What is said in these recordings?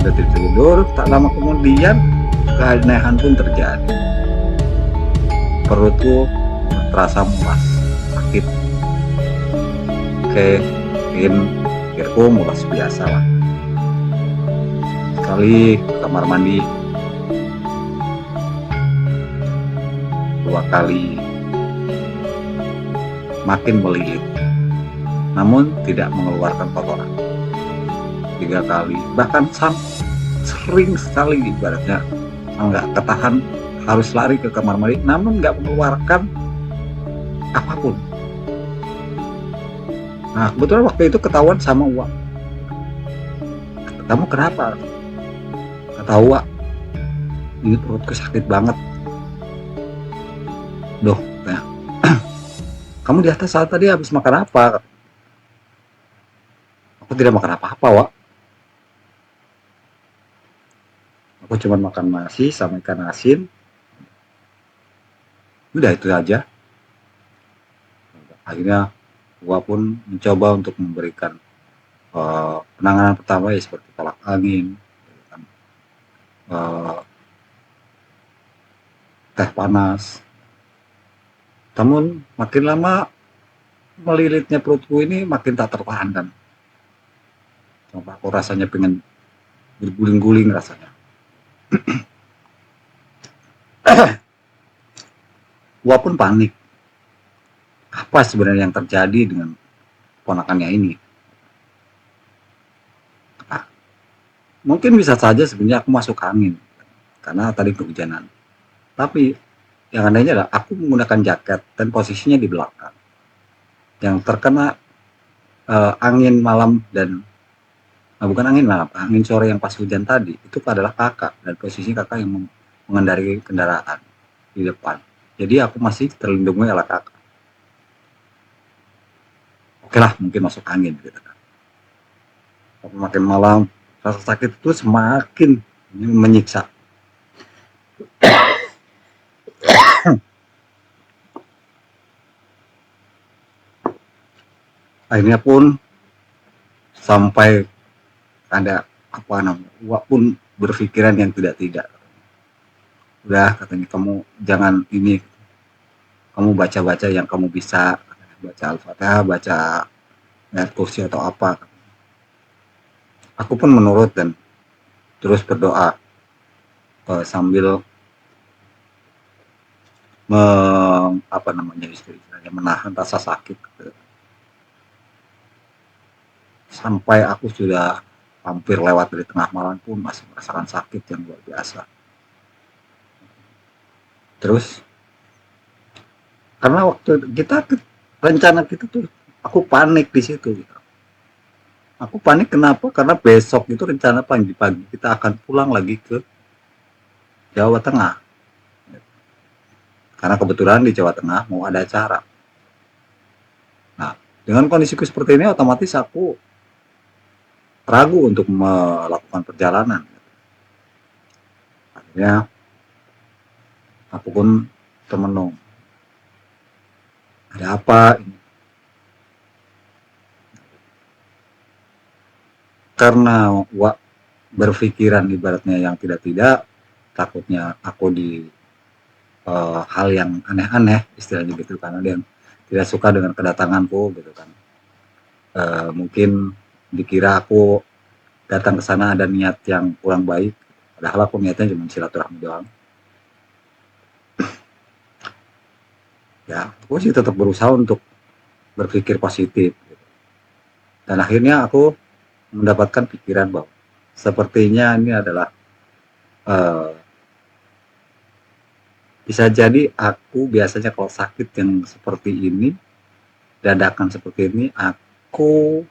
sudah tidur, tak lama kemudian keanehan pun terjadi. Perutku terasa mulas, sakit. Oke, mungkin pikirku mulas biasa lah. Sekali ke kamar mandi, 2 kali, makin melilit, namun tidak mengeluarkan kotoran. 3 kali, bahkan sering sekali ibaratnya nggak ketahan harus lari ke kamar mandi, namun nggak mengeluarkan apapun. Nah, kebetulan waktu itu ketahuan sama Wak. Kamu kenapa? Kata Wak, ini perutku sakit banget. Loh, ya. Kamu di atas saat tadi habis makan apa? Aku tidak makan apa-apa, Wak. Aku cuma makan nasi sama ikan asin. Udah itu aja. Akhirnya Wak pun mencoba untuk memberikan penanganan pertama ya seperti tolak angin, teh panas. Namun makin lama melilitnya perutku ini makin tak tertahankan. Sampai aku rasanya pengen berguling-guling rasanya. Wak pun panik. Apa sebenarnya yang terjadi dengan ponakannya ini? Nah, mungkin bisa saja sebenarnya aku masuk angin karena tadi kehujanan. Tapi yang anehnya adalah aku menggunakan jaket dan posisinya di belakang. Yang terkena angin malam dan bukan angin malam, angin sore yang pas hujan tadi itu adalah kakak, dan posisi kakak yang mengendarai kendaraan di depan. Jadi aku masih terlindungi oleh kakak. Oke lah, mungkin masuk angin gitu kan. Tapi makin malam rasa sakit itu semakin menyiksa. Akhirnya pun sampai ada apa namanya, Wak pun berpikiran yang tidak. Udah katanya, kamu jangan ini, kamu baca-baca yang kamu bisa, baca Al-Fatihah, baca ayat kursi atau apa. Aku pun menurut dan terus berdoa sambil apa namanya istilahnya, menahan rasa sakit. Sampai aku sudah hampir lewat dari tengah malam pun masih merasakan sakit yang luar biasa. Terus karena waktu rencana kita tuh, aku panik di situ gitu. Aku panik kenapa? Karena besok itu rencana pagi-pagi kita akan pulang lagi ke Jawa Tengah. Karena kebetulan di Jawa Tengah mau ada acara. Nah, dengan kondisiku seperti ini otomatis aku ragu untuk melakukan perjalanan. Akhirnya aku pun termenung. Ada apa ini? Karena Wak berpikiran ibaratnya yang tidak-tidak, takutnya aku di hal yang aneh-aneh istilahnya gitu, karena dia tidak suka dengan kedatanganku gitu kan. Mungkin dikira aku datang ke sana ada niat yang kurang baik, padahal aku niatnya cuma silaturahmi doang. Ya, aku sih tetap berusaha untuk berpikir positif gitu. Dan akhirnya aku mendapatkan pikiran bahwa sepertinya ini adalah bisa jadi aku biasanya kalau sakit yang seperti ini, dadakan seperti ini, aku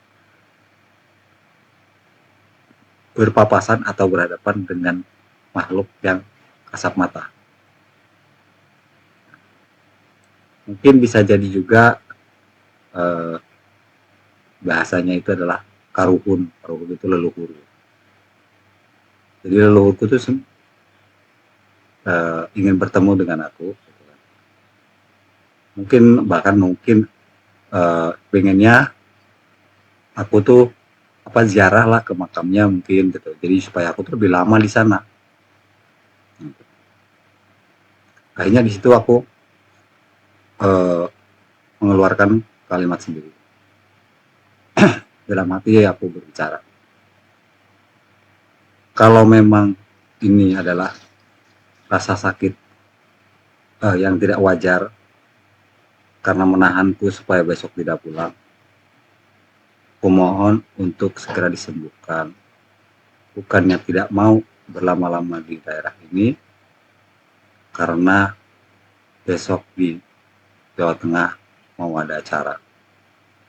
berpapasan atau berhadapan dengan makhluk yang kasat mata. Mungkin bisa jadi juga bahasanya itu adalah karuhun. Karuhun itu leluhur. Jadi leluhurku itu ingin bertemu dengan aku. Mungkin pengennya aku tuh ziarah lah ke makamnya mungkin gitu. Jadi supaya aku tuh lebih lama di sana. Akhirnya di situ aku eh, mengeluarkan kalimat sendiri. Dalam hati aku berbicara, kalau memang ini adalah rasa sakit yang tidak wajar karena menahanku supaya besok tidak pulang, aku mohon untuk segera disembuhkan. Bukannya tidak mau berlama-lama di daerah ini, karena besok di Jawa Tengah mau ada acara.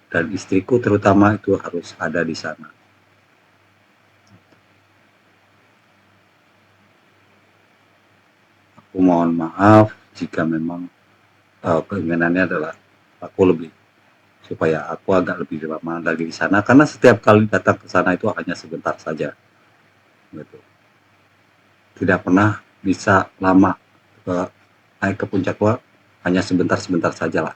Dan istriku terutama itu harus ada di sana. Aku mohon maaf jika memang keinginannya adalah aku lebih, supaya aku agak lebih lama lagi di sana, karena setiap kali datang ke sana itu hanya sebentar saja gitu. Tidak pernah bisa lama ke naik ke puncak tua, hanya sebentar-sebentar saja lah.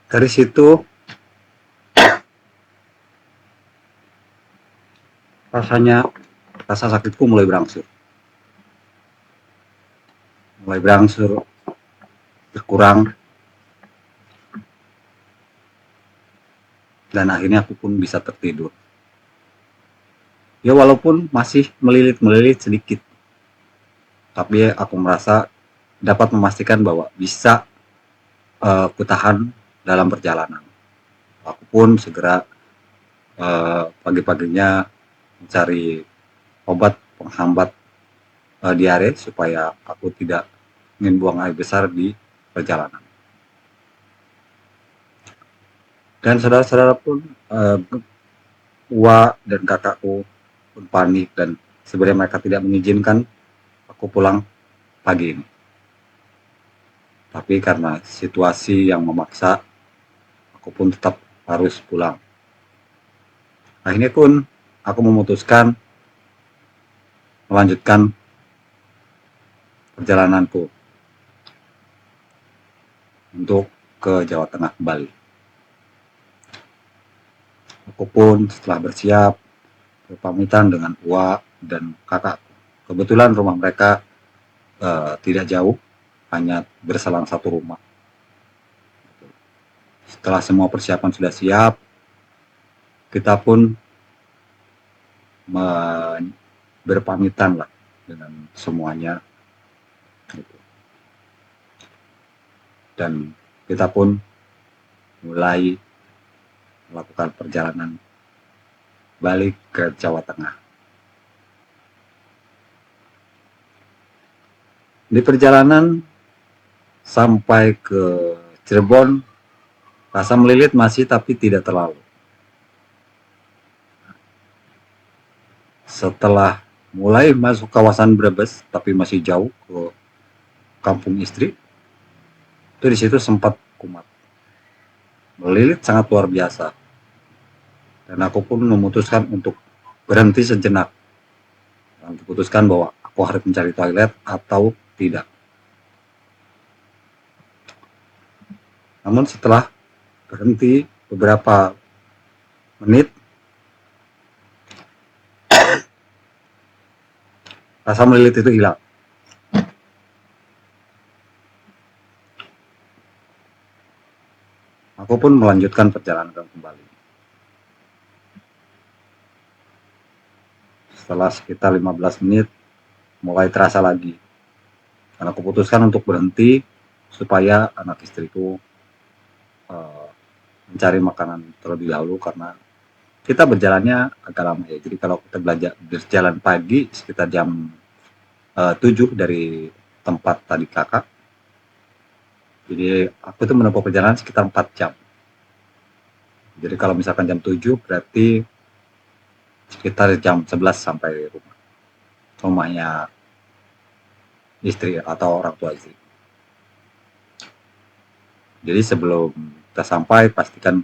Dari situ rasa sakitku mulai berangsur berkurang, dan akhirnya aku pun bisa tertidur. Ya walaupun masih melilit-melilit sedikit, tapi aku merasa dapat memastikan bahwa bisa kutahan dalam perjalanan. Aku pun segera pagi-paginya mencari obat penghambat diare supaya aku tidak ingin buang air besar di perjalanan. Dan saudara-saudara pun, Wa dan kakakku pun panik, dan sebenarnya mereka tidak mengizinkan aku pulang pagi ini. Tapi karena situasi yang memaksa, aku pun tetap harus pulang. Akhirnya pun aku memutuskan melanjutkan perjalananku untuk ke Jawa Tengah kembali. Aku pun setelah bersiap berpamitan dengan Wa dan kakak. Kebetulan rumah mereka tidak jauh, hanya berselang satu rumah. Setelah semua persiapan sudah siap, kita pun berpamitan lah dengan semuanya. Dan kita pun mulai melakukan perjalanan balik ke Jawa Tengah. Di perjalanan sampai ke Cirebon, rasa melilit masih, tapi tidak terlalu. Setelah mulai masuk kawasan Brebes, tapi masih jauh ke kampung istri, itu di situ sempat kumat. Melilit sangat luar biasa. Dan aku pun memutuskan untuk berhenti sejenak. Dan diputuskan bahwa aku harus mencari toilet atau tidak. Namun setelah berhenti beberapa menit, rasa melilit itu hilang. Aku pun melanjutkan perjalanan kembali. Setelah sekitar 15 menit, mulai terasa lagi. Dan aku putuskan untuk berhenti supaya anak istriku mencari makanan terlebih dahulu, karena kita berjalannya agak lama ya. Jadi kalau kita berjalan pagi sekitar jam 7 dari tempat tadi kakak, jadi aku itu menempuh perjalanan sekitar 4 jam. Jadi kalau misalkan jam 7 berarti sekitar jam 11 sampai rumahnya istri atau orang tua istri. Jadi sebelum kita sampai, pastikan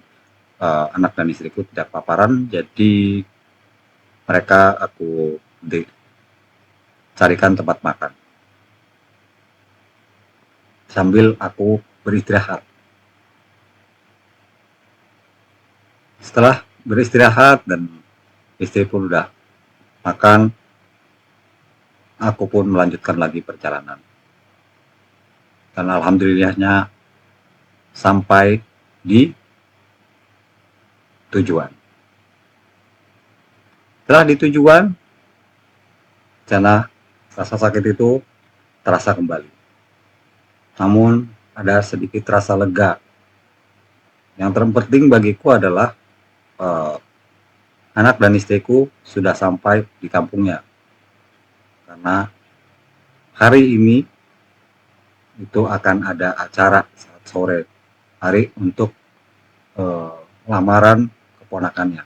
anak dan istriku tidak paparan. Jadi mereka aku carikan tempat makan sambil aku beristirahat. Setelah beristirahat dan istri pun udah makan, aku pun melanjutkan lagi perjalanan. Dan alhamdulillahnya sampai di tujuan. Setelah di tujuan, sana rasa sakit itu terasa kembali. Namun ada sedikit rasa lega. Yang terpenting bagiku adalah anak dan istriku sudah sampai di kampungnya. Karena hari ini itu akan ada acara saat sore hari untuk lamaran keponakannya.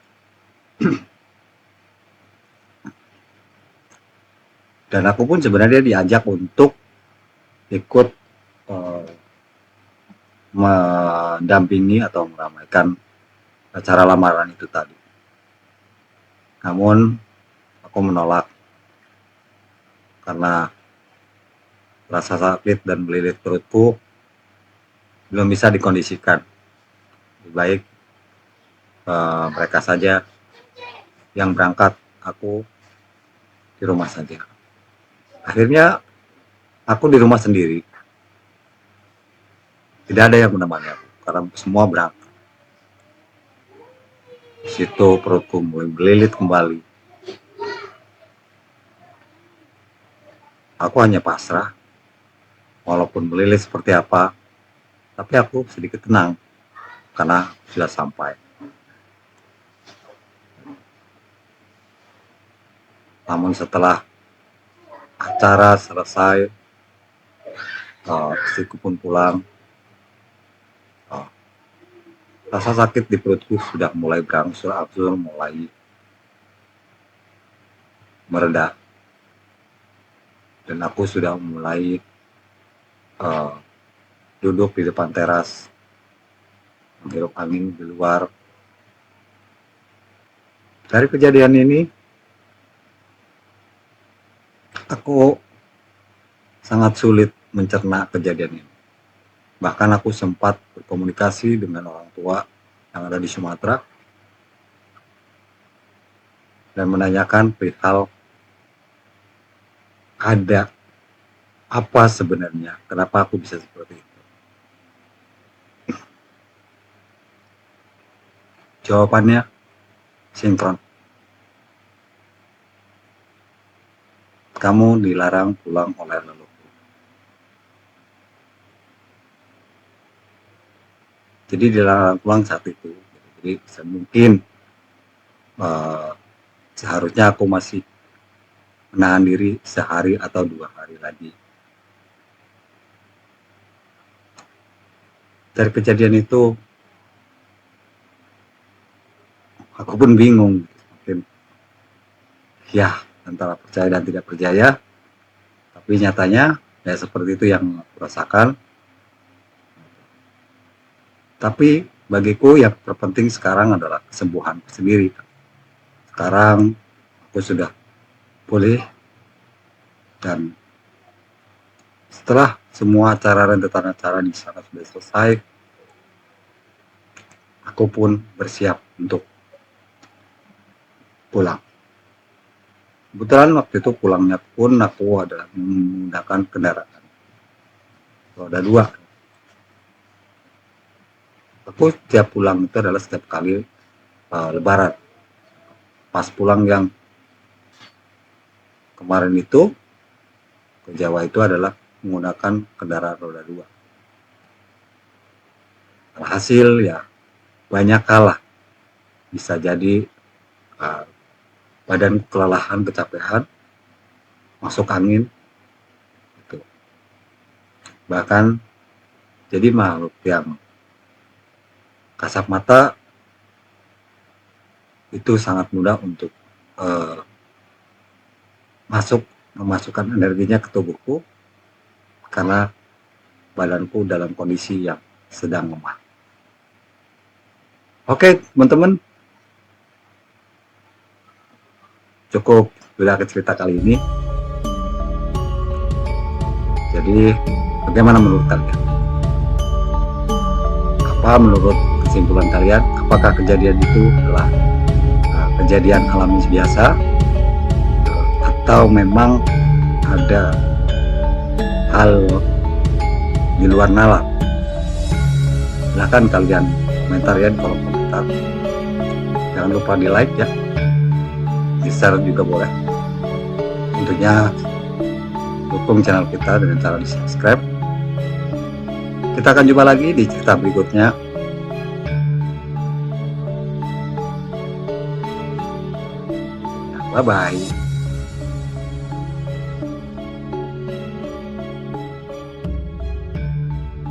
Dan aku pun sebenarnya diajak untuk ikut mendampingi atau meramaikan acara lamaran itu tadi. Namun aku menolak karena rasa sakit dan melilit perutku belum bisa dikondisikan. Lebih baik mereka saja yang berangkat, aku di rumah saja. Akhirnya aku di rumah sendiri. Tidak ada yang menemani aku karena semua berangkat. Di situ perutku mulai melilit kembali. Aku hanya pasrah, walaupun melilit seperti apa, tapi aku sedikit tenang karena sudah sampai. Namun setelah acara selesai, istriku pun pulang. Rasa sakit di perutku sudah mulai berangsur-angsur mulai mereda. Dan aku sudah mulai duduk di depan teras, menghirup angin di luar. Dari kejadian ini, aku sangat sulit mencerna kejadian ini. Bahkan aku sempat berkomunikasi dengan orang tua yang ada di Sumatera dan menanyakan perihal ada apa sebenarnya, kenapa aku bisa seperti itu. Jawabannya sinkron. Kamu dilarang pulang oleh leluhur. Jadi dilarang pulang saat itu. Jadi mungkin seharusnya aku masih menahan diri sehari atau 2 hari lagi. Dari kejadian itu, aku pun bingung. Mungkin ya antara percaya dan tidak percaya. Tapi nyatanya ya seperti itu yang aku rasakan. Tapi bagiku yang terpenting sekarang adalah kesembuhan sendiri. Sekarang aku sudah pulih dan setelah semua acara rentetan acara di sana sudah selesai, aku pun bersiap untuk pulang. Kebetulan waktu itu pulangnya pun aku adalah menggunakan kendaraan roda 2. Aku setiap pulang itu adalah setiap kali lebaran. Pas pulang yang kemarin itu ke Jawa itu adalah menggunakan kendaraan roda 2. Alhasil ya banyak hal lah. Bisa jadi badan kelelahan, kecapean, masuk angin, gitu. Bahkan jadi makhluk yang kasat mata itu sangat mudah untuk memasukkan energinya ke tubuhku karena badanku dalam kondisi yang sedang lemah. Oke, teman-teman, cukup bila cerita kali ini. Jadi, bagaimana menurut kalian? Apa menurut kesimpulan kalian, apakah kejadian itu adalah kejadian alami biasa atau memang ada hal di luar nalar. Silahkan kalian komentarian kalau komentar. Jangan lupa di like ya, di share juga boleh. Tentunya dukung channel kita dengan cara di subscribe. Kita akan jumpa lagi di cerita berikutnya. Bye bye.